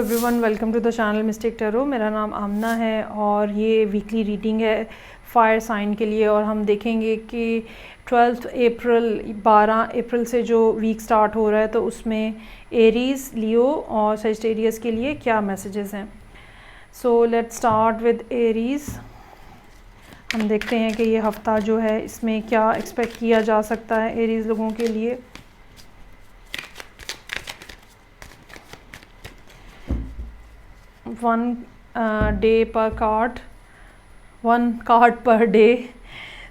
Everyone, welcome to the channel mistake tarot. मेरा नाम आमना है और ये वीकली रीडिंग है फायर साइन के लिए। और हम देखेंगे कि 12 अप्रैल से जो वीक स्टार्ट हो रहा है तो उसमें एरीज़, लियो और सेजिटेरियस के लिए क्या मैसेजेस हैं। So let's start with Aries. हम देखते हैं कि ये हफ़्ता जो है इसमें क्या एक्सपेक्ट किया जा सकता है एरीज़ लोगों के लिए। One card per day,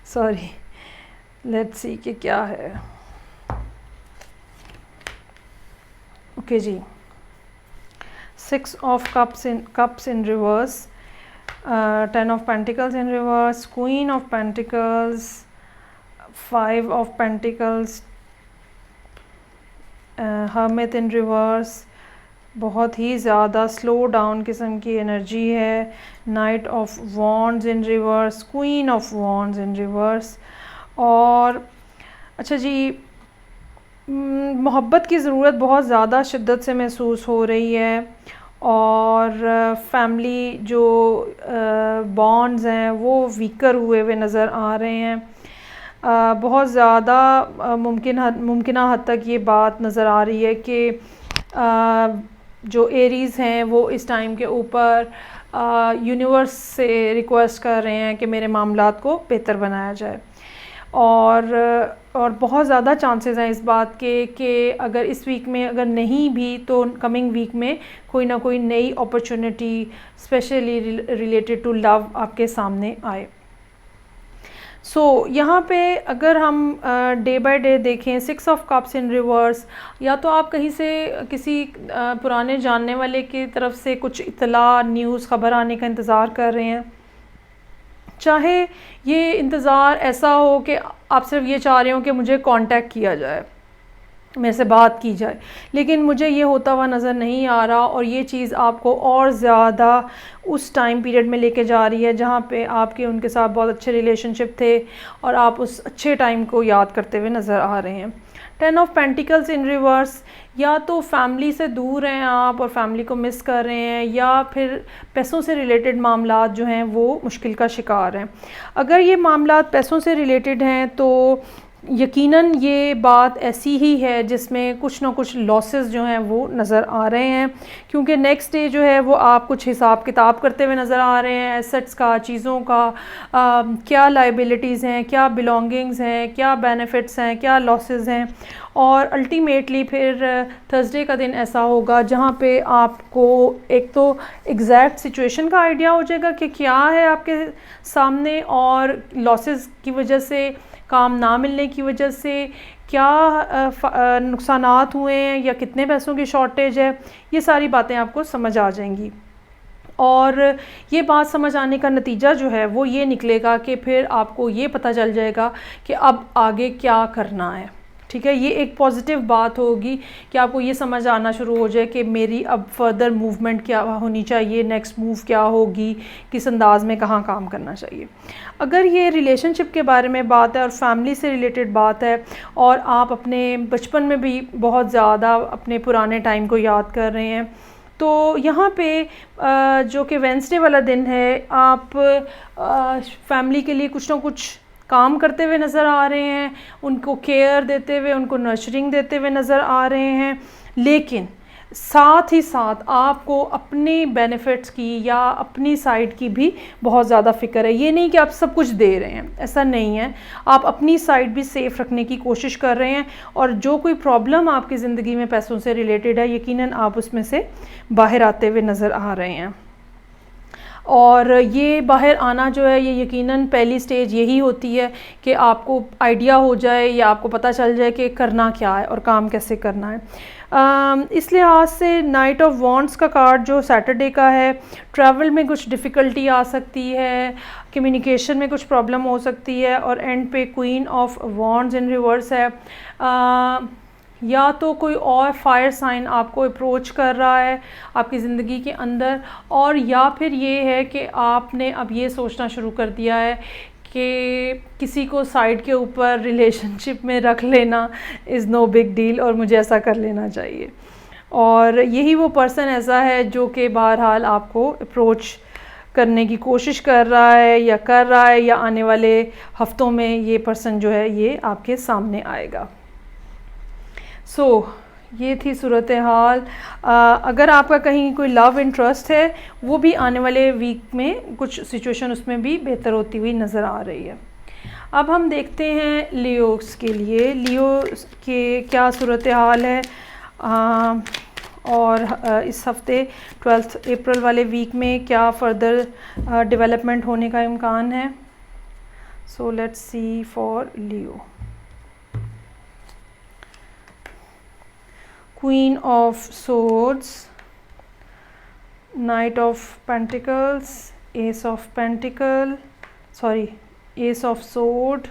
sorry, let's see कि क्या है। ओके जी, 6 of cups in reverse, 10 of pentacles in reverse, queen of pentacles, 5 of pentacles, hermit in reverse, बहुत ही ज़्यादा स्लो डाउन किस्म की एनर्जी है। Knight of wands in reverse, queen of wands in reverse. और अच्छा जी, मोहब्बत की ज़रूरत बहुत ज़्यादा शिद्दत से महसूस हो रही है और फैमिली जो बॉन्ड्स हैं वो वीकर हुए नज़र आ रहे हैं। बहुत ज़्यादा मुमकिन हद तक ये बात नज़र आ रही है कि जो एरीज़ हैं वो इस टाइम के ऊपर यूनिवर्स से रिक्वेस्ट कर रहे हैं कि मेरे मामलात को बेहतर बनाया जाए। और बहुत ज़्यादा चांसेस हैं इस बात के कि अगर इस वीक में अगर नहीं भी तो कमिंग वीक में कोई ना कोई नई opportunity specially related to love आपके सामने आए। यहाँ पे अगर हम डे बाय डे देखें, 6 ऑफ कप्स इन रिवर्स, या तो आप कहीं से किसी पुराने जानने वाले की तरफ से कुछ इतला, न्यूज़, ख़बर आने का इंतज़ार कर रहे हैं। चाहे ये इंतज़ार ऐसा हो कि आप सिर्फ ये चाह रहे हो कि मुझे कांटेक्ट किया जाए, मेरे से बात की जाए, लेकिन मुझे ये होता हुआ नज़र नहीं आ रहा। और ये चीज़ आपको और ज़्यादा उस टाइम पीरियड में लेके जा रही है जहाँ पे आपके उनके साथ बहुत अच्छे रिलेशनशिप थे और आप उस अच्छे टाइम को याद करते हुए नज़र आ रहे हैं। 10 ऑफ पेंटिकल्स इन रिवर्स, या तो फैमिली से दूर हैं आप और फैमिली को मिस कर रहे हैं, या फिर पैसों से रिलेटेड मामलात जो हैं वो मुश्किल का शिकार हैं। अगर ये मामलात पैसों से रिलेटेड हैं तो यकीनन ये बात ऐसी ही है जिसमें कुछ ना कुछ लॉसेस जो हैं वो नज़र आ रहे हैं, क्योंकि नेक्स्ट डे जो है वो आप कुछ हिसाब किताब करते हुए नज़र आ रहे हैं एसेट्स का, चीज़ों का, क्या लाइबिलिटीज़ हैं, क्या बिलोंगिंग्स हैं, क्या बेनिफिट्स हैं, क्या लॉसेस हैं। और अल्टीमेटली फिर थर्सडे का दिन ऐसा होगा जहाँ पे आपको एक तो एग्जैक्ट सिचुएशन का आइडिया हो जाएगा कि क्या है आपके सामने, और लॉसेस की वजह से, काम ना मिलने की वजह से क्या नुकसानात हुए हैं या कितने पैसों की शॉर्टेज है, ये सारी बातें आपको समझ आ जाएंगी। और ये बात समझ आने का नतीजा जो है वो ये निकलेगा कि फिर आपको ये पता चल जाएगा कि अब आगे क्या करना है। ठीक है, ये एक पॉजिटिव बात होगी कि आपको ये समझ आना शुरू हो जाए कि मेरी अब फर्दर मूवमेंट क्या होनी चाहिए, नेक्स्ट मूव क्या होगी, किस अंदाज में कहाँ काम करना चाहिए। अगर ये रिलेशनशिप के बारे में बात है और फैमिली से रिलेटेड बात है और आप अपने बचपन में भी बहुत ज़्यादा अपने पुराने टाइम को याद कर रहे हैं, तो यहाँ पे जो कि वेडनेसडे वाला दिन है, आप फैमिली के लिए कुछ ना कुछ काम करते हुए नज़र आ रहे हैं, उनको केयर देते हुए, उनको नर्चरिंग देते हुए नज़र आ रहे हैं। लेकिन साथ ही साथ आपको अपने बेनिफिट्स की या अपनी साइड की भी बहुत ज़्यादा फ़िक्र है। ये नहीं कि आप सब कुछ दे रहे हैं, ऐसा नहीं है, आप अपनी साइड भी सेफ़ रखने की कोशिश कर रहे हैं। और जो कोई प्रॉब्लम आपकी ज़िंदगी में पैसों से रिलेटेड है, यकीनन आप उसमें से बाहर आते हुए नज़र आ रहे हैं। और ये बाहर आना जो है ये यकीनन पहली स्टेज यही होती है कि आपको आइडिया हो जाए या आपको पता चल जाए कि करना क्या है और काम कैसे करना है। इस लिहाज से नाइट ऑफ वॉन्ड्स का कार्ड जो सैटरडे का है, ट्रैवल में कुछ डिफ़िकल्टी आ सकती है, कम्युनिकेशन में कुछ प्रॉब्लम हो सकती है। और एंड पे queen of wands in reverse है। या तो कोई और फायर साइन आपको अप्रोच कर रहा है आपकी ज़िंदगी के अंदर, और या फिर ये है कि आपने अब ये सोचना शुरू कर दिया है कि किसी को साइड के ऊपर रिलेशनशिप में रख लेना इज़ नो बिग डील और मुझे ऐसा कर लेना चाहिए। और यही वो पर्सन ऐसा है जो कि बहरहाल आपको अप्रोच करने की कोशिश कर रहा है या आने वाले हफ्तों में ये पर्सन जो है ये आपके सामने आएगा। ये थी सूरत हाल। अगर आपका कहीं कोई लव इंटरेस्ट है वो भी आने वाले वीक में कुछ सिचुएशन उसमें भी बेहतर होती हुई नज़र आ रही है। अब हम देखते हैं लियोस के लिए, लियो के क्या सूरत हाल है और इस हफ्ते 12 अप्रैल वाले वीक में क्या फ़र्दर डेवलपमेंट होने का इम्कान है। So let's see for Leo. Queen of Swords, Knight of Pentacles, Ace of Sword,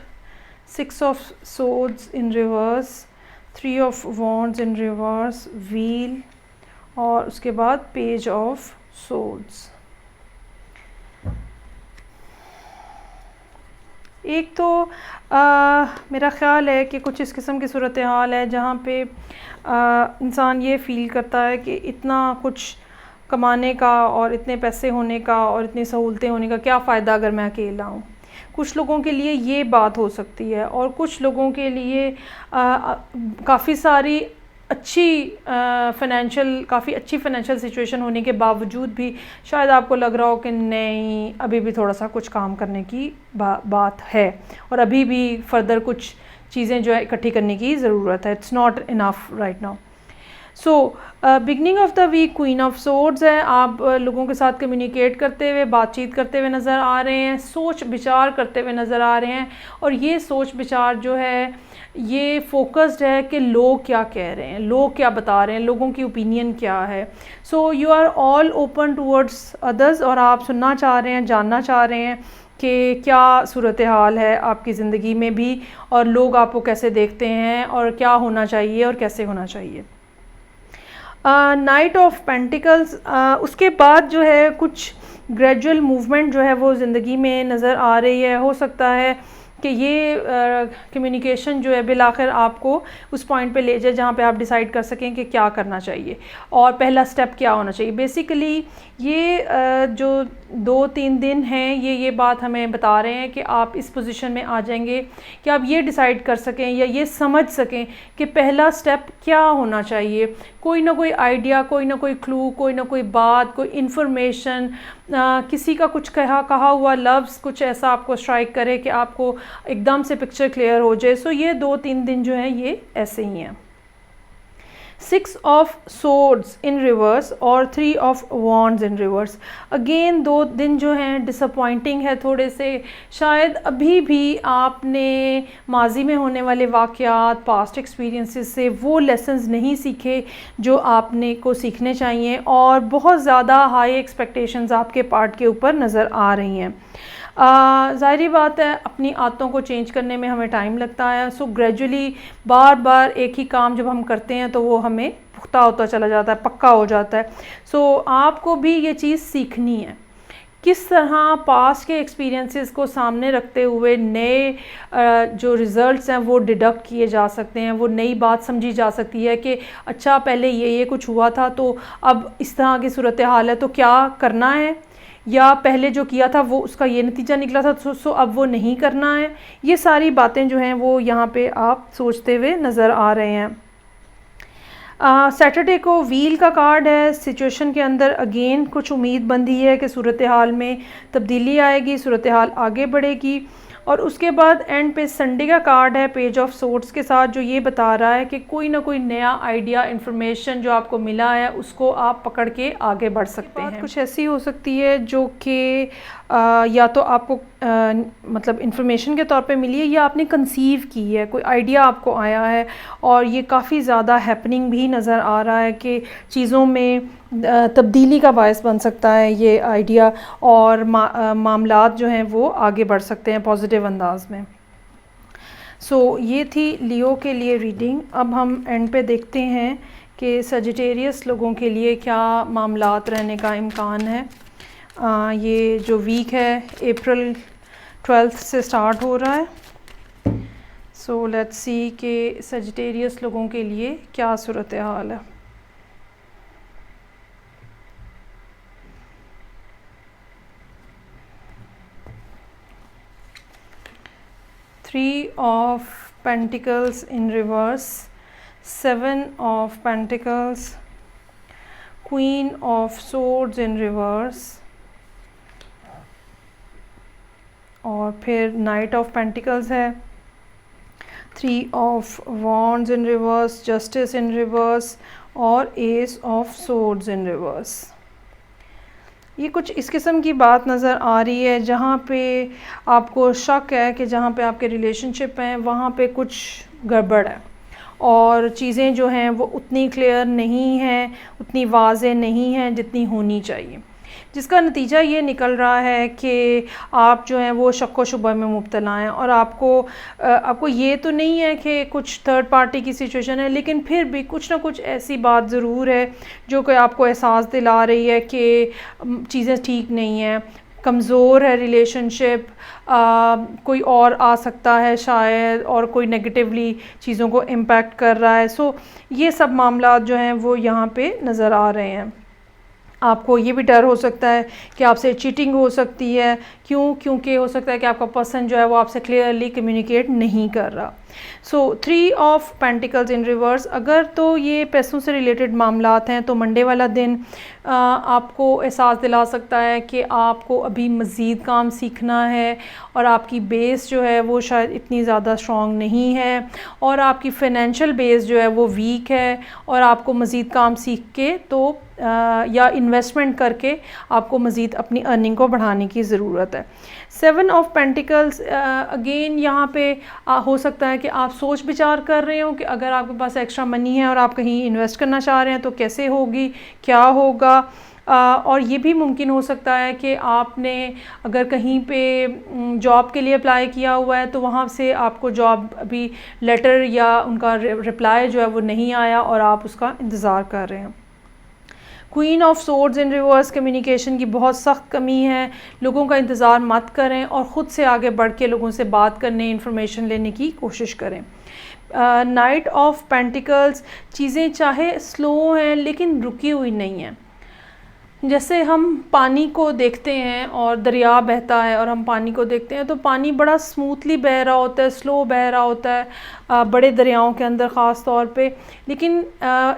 Six of Swords in reverse, Three of Wands in reverse, Wheel और उसके बाद Page of Swords। एक तो मेरा ख़्याल है कि कुछ इस किस्म की सूरत हाल है जहाँ पे इंसान ये फ़ील करता है कि इतना कुछ कमाने का और इतने पैसे होने का और इतनी सहूलतें होने का क्या फ़ायदा अगर मैं अकेला हूँ। कुछ लोगों के लिए ये बात हो सकती है और कुछ लोगों के लिए काफ़ी सारी काफ़ी अच्छी फ़ाइनेंशियल सिचुएशन होने के बावजूद भी शायद आपको लग रहा हो कि नहीं, अभी भी थोड़ा सा कुछ काम करने की बात है और अभी भी फ़र्दर कुछ चीज़ें जो है इकट्ठी करने की ज़रूरत है। It's not enough right now. So beginning of the week queen of swords है। आप लोगों के साथ कम्युनिकेट करते हुए, बातचीत करते हुए नज़र आ रहे हैं, सोच विचार करते हुए नज़र आ रहे हैं और ये सोच विचार जो है ये फोकस्ड है कि लोग क्या कह रहे हैं, लोग क्या बता रहे हैं, लोगों की ओपिनियन क्या है। So you are all open towards others और आप सुनना चाह रहे हैं, जानना चाह रहे हैं कि क्या सूरत हाल है आपकी ज़िंदगी में भी और लोग आपको कैसे देखते हैं और क्या होना चाहिए और कैसे होना चाहिए। नाइट ऑफ पेंटिकल्स, उसके बाद जो है कुछ ग्रेजुअल मूवमेंट जो है वो ज़िंदगी में नज़र आ रही है। हो सकता है कि ये कम्युनिकेशन जो है बिलाखिर आपको उस पॉइंट पे ले जाए जहाँ पे आप डिसाइड कर सकें कि क्या करना चाहिए और पहला स्टेप क्या होना चाहिए। बेसिकली ये जो 2-3 दिन हैं ये बात हमें बता रहे हैं कि आप इस पोजीशन में आ जाएंगे कि आप ये डिसाइड कर सकें या ये समझ सकें कि पहला स्टेप क्या होना चाहिए। कोई ना कोई आइडिया, कोई ना कोई क्लू, कोई ना कोई बात, कोई इन्फॉर्मेशन, किसी का कुछ कहा हुआ लफ्ज़ कुछ ऐसा आपको स्ट्राइक करे कि आपको एकदम से पिक्चर क्लियर हो जाए। सो ये 2-3 दिन जो हैं ये ऐसे ही हैं। 6 ऑफ सोर्ड्स इन रिवर्स और 3 of wands in reverse. Again 2 दिन जो हैं डिसअपॉइंटिंग है थोड़े से। शायद अभी भी आपने माजी में होने वाले वाक़यात, पास्ट एक्सपीरियंसेस से वो लेसन्स नहीं सीखे जो आपने को सीखने चाहिए और बहुत ज़्यादा हाई एक्सपेक्टेशंस आपके पार्ट के ऊपर नज़र आ रही हैं। ज़ाहिरी बात है अपनी आदतों को चेंज करने में हमें टाइम लगता है। सो ग्रेजुअली बार बार एक ही काम जब हम करते हैं तो वो हमें पुख्ता होता चला जाता है, पक्का हो जाता है। सो आपको भी ये चीज़ सीखनी है किस तरह पास्ट के एक्सपीरियंसेस को सामने रखते हुए नए जो रिज़ल्ट्स हैं वो डिडक्ट किए जा सकते हैं। वो नई बात समझी जा सकती है कि अच्छा पहले ये कुछ हुआ था तो अब इस तरह की सूरत हाल है तो क्या करना है, या पहले जो किया था वो उसका ये नतीजा निकला था तो अब वो नहीं करना है। ये सारी बातें जो हैं वो यहाँ पे आप सोचते हुए नज़र आ रहे हैं। सैटरडे को व्हील का कार्ड है। सिचुएशन के अंदर अगेन कुछ उम्मीद बंधी है कि सूरत हाल में तब्दीली आएगी, सूरत हाल आगे बढ़ेगी। और उसके बाद एंड पे संडे का कार्ड है पेज ऑफ सोर्ड्स के साथ, जो ये बता रहा है कि कोई ना कोई नया आइडिया, इन्फॉर्मेशन जो आपको मिला है उसको आप पकड़ के आगे बढ़ सकते हैं। कुछ ऐसी हो सकती है जो कि या तो आपको मतलब इन्फॉर्मेशन के तौर पे मिली है या आपने कंसीव की है, कोई आइडिया आपको आया है और ये काफ़ी ज़्यादा हैपनिंग भी नज़र आ रहा है कि चीज़ों में तब्दीली का बायस बन सकता है ये आइडिया और मामलात जो हैं वो आगे बढ़ सकते हैं पॉजिटिव अंदाज में। सो ये थी लियो के लिए रीडिंग। अब हम एंड पे देखते हैं कि सजिटेरियस लोगों के लिए क्या मामलात रहने का इम्कान है। ये जो वीक है अप्रैल 12 से स्टार्ट हो रहा है। सो लेट्स सी कि सजिटेरियस लोगों के लिए क्या सूरत हाल है। 3 of Pentacles in reverse, 7 of Pentacles, Queen of Swords in reverse, और फिर Knight of Pentacles है, 3 of Wands in reverse, Justice in reverse और Ace of Swords in reverse। ये कुछ इस किस्म की बात नज़र आ रही है जहाँ पे आपको शक है कि जहाँ पे आपके रिलेशनशिप हैं वहाँ पे कुछ गड़बड़ है और चीज़ें जो हैं वो उतनी क्लियर नहीं हैं, उतनी वाज़ेह नहीं हैं जितनी होनी चाहिए, जिसका नतीजा ये निकल रहा है कि आप जो हैं वो शक व शुबा में मुब्तला हैं और आपको ये तो नहीं है कि कुछ थर्ड पार्टी की सिचुएशन है, लेकिन फिर भी कुछ ना कुछ ऐसी बात ज़रूर है जो कि आपको एहसास दिला रही है कि चीज़ें ठीक नहीं हैं, कमज़ोर है रिलेशनशिप, कोई और आ सकता है शायद और कोई नेगेटिवली चीज़ों को इम्पैक्ट कर रहा है। सो ये सब मामला जो हैं वो यहाँ पे नज़र आ रहे हैं। आपको ये भी डर हो सकता है कि आपसे चीटिंग हो सकती है, क्योंकि हो सकता है कि आपका पर्सन जो है वो आपसे क्लियरली कम्युनिकेट नहीं कर रहा। सो 3 ऑफ पेंटिकल्स इन रिवर्स, अगर तो ये पैसों से रिलेटेड मामलात हैं तो मंडे वाला दिन आपको एहसास दिला सकता है कि आपको अभी मज़ीद काम सीखना है और आपकी बेस जो है वो शायद इतनी ज़्यादा स्ट्रॉन्ग नहीं है और आपकी फ़ाइनेंशियल बेस जो है वो वीक है और आपको मज़ीद काम सीख के तो या इन्वेस्टमेंट करके आपको मज़ीद अपनी अर्निंग को बढ़ाने की ज़रूरत है। 7 ऑफ पेंटिकल्स अगेन यहाँ पे हो सकता है कि आप सोच विचार कर रहे हो कि अगर आपके पास एक्स्ट्रा मनी है और आप कहीं इन्वेस्ट करना चाह रहे हैं तो कैसे होगी, क्या होगा। और ये भी मुमकिन हो सकता है कि आपने अगर कहीं पे जॉब के लिए अप्लाई किया हुआ है तो वहाँ से आपको जॉब अभी लेटर या उनका रिप्लाई जो है वो नहीं आया और आप उसका इंतज़ार कर रहे हैं। Queen of swords in reverse, communication की बहुत सख्त कमी है, लोगों का इंतज़ार मत करें और ख़ुद से आगे बढ़ के लोगों से बात करने, इंफॉर्मेशन लेने की कोशिश करें। नाइट ऑफ पेंटिकल्स, चीज़ें चाहे स्लो हैं लेकिन रुकी हुई नहीं हैं। जैसे हम पानी को देखते हैं और दरिया बहता है और हम पानी को देखते हैं तो पानी बड़ा स्मूथली बह रहा होता है, स्लो बह रहा होता है बड़े दरियाओं के अंदर ख़ास तौर पे, लेकिन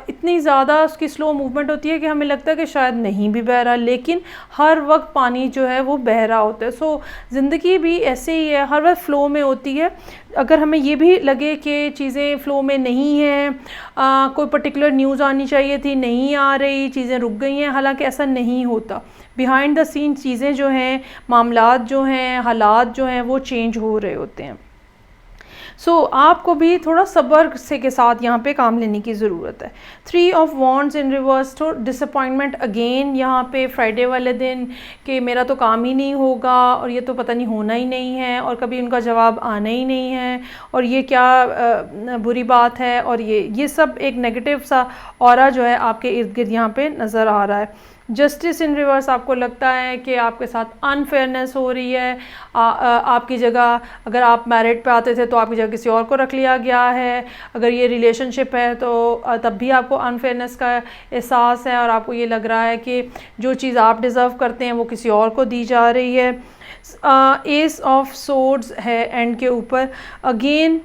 इतनी ज़्यादा उसकी स्लो मूवमेंट होती है कि हमें लगता है कि शायद नहीं भी बह रहा, लेकिन हर वक्त पानी जो है वो बह रहा होता है। सो ज़िंदगी भी ऐसे ही है, हर वक्त फ़्लो में होती है। अगर हमें ये भी लगे कि चीज़ें फ़्लो में नहीं हैं, कोई पर्टिकुलर न्यूज़ आनी चाहिए थी, नहीं आ रही, चीज़ें रुक गई हैं, हालांकि ऐसा नहीं होता। बिहाइंड द सीन चीज़ें जो हैं, मामलात जो हैं, हालात जो हैं वो चेंज हो रहे होते हैं। सो आपको भी थोड़ा सब्र से के साथ यहाँ पे काम लेने की ज़रूरत है। 3 ऑफ वॉन्ड्स इन रिवर्स, तो डिसअपॉइंटमेंट अगेन यहाँ पे फ्राइडे वाले दिन कि मेरा तो काम ही नहीं होगा और ये तो पता नहीं होना ही नहीं है और कभी उनका जवाब आना ही नहीं है और ये क्या बुरी बात है और ये सब एक नेगेटिव सा ऑरा जो है आपके इर्द गिर्द यहाँ पे नज़र आ रहा है। जस्टिस इन रिवर्स, आपको लगता है कि आपके साथ अनफेयरनेस हो रही है, आपकी जगह अगर आप मैरिड पे आते थे तो आपकी जगह किसी और को रख लिया गया है, अगर ये रिलेशनशिप है तो तब भी आपको अनफेयरनेस का एहसास है और आपको ये लग रहा है कि जो चीज़ आप डिज़र्व करते हैं वो किसी और को दी जा रही है। एस ऑफ सोर्ड्स है एंड के ऊपर, अगेन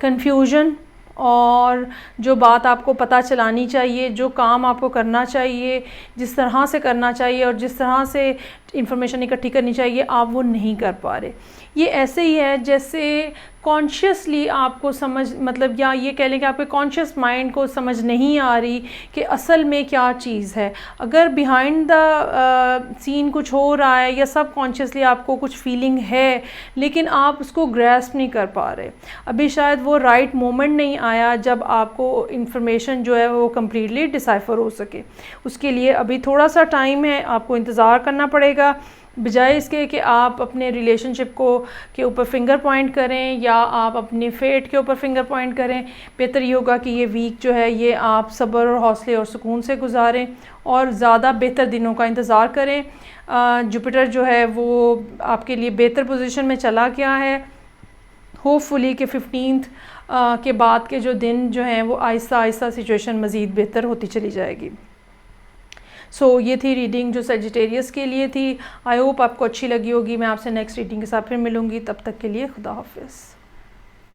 कन्फ्यूजन और जो बात आपको पता चलानी चाहिए, जो काम आपको करना चाहिए, जिस तरह से करना चाहिए और जिस तरह से इंफॉर्मेशन इकट्ठी करनी चाहिए आप वो नहीं कर पा रहे। ये ऐसे ही है जैसे कॉन्शियसली आपको समझ, मतलब या ये कह लें कि आपके कॉन्शियस माइंड को समझ नहीं आ रही कि असल में क्या चीज़ है। अगर बिहाइंड द सीन कुछ हो रहा है या सब कॉन्शियसली आपको कुछ फीलिंग है लेकिन आप उसको ग्रैस्प नहीं कर पा रहे, अभी शायद वो राइट मोमेंट नहीं आया जब आपको इंफॉर्मेशन जो है वो कम्प्लीटली डिसाइफर हो सके। उसके लिए अभी थोड़ा सा टाइम है, आपको इंतज़ार करना पड़ेगा। बजाय इसके कि आप अपने रिलेशनशिप के ऊपर फिंगर पॉइंट करें या आप अपने फेट के ऊपर फिंगर पॉइंट करें, बेहतर ये होगा कि ये वीक जो है ये आप सब्र और हौसले और सुकून से गुजारें और ज़्यादा बेहतर दिनों का इंतज़ार करें। जुपिटर जो है वो आपके लिए बेहतर पोजीशन में चला गया है। होपफुली कि 15th के बाद के जो दिन जो हैं वो आहिस्ता आहिस्ता सिचुएशन मज़ीद बेहतर होती चली जाएगी। सो ये थी रीडिंग जो सेजिटेरियस के लिए थी। आई होप आपको अच्छी लगी होगी। मैं आपसे नेक्स्ट रीडिंग के साथ फिर मिलूँगी, तब तक के लिए खुदा हाफिज़।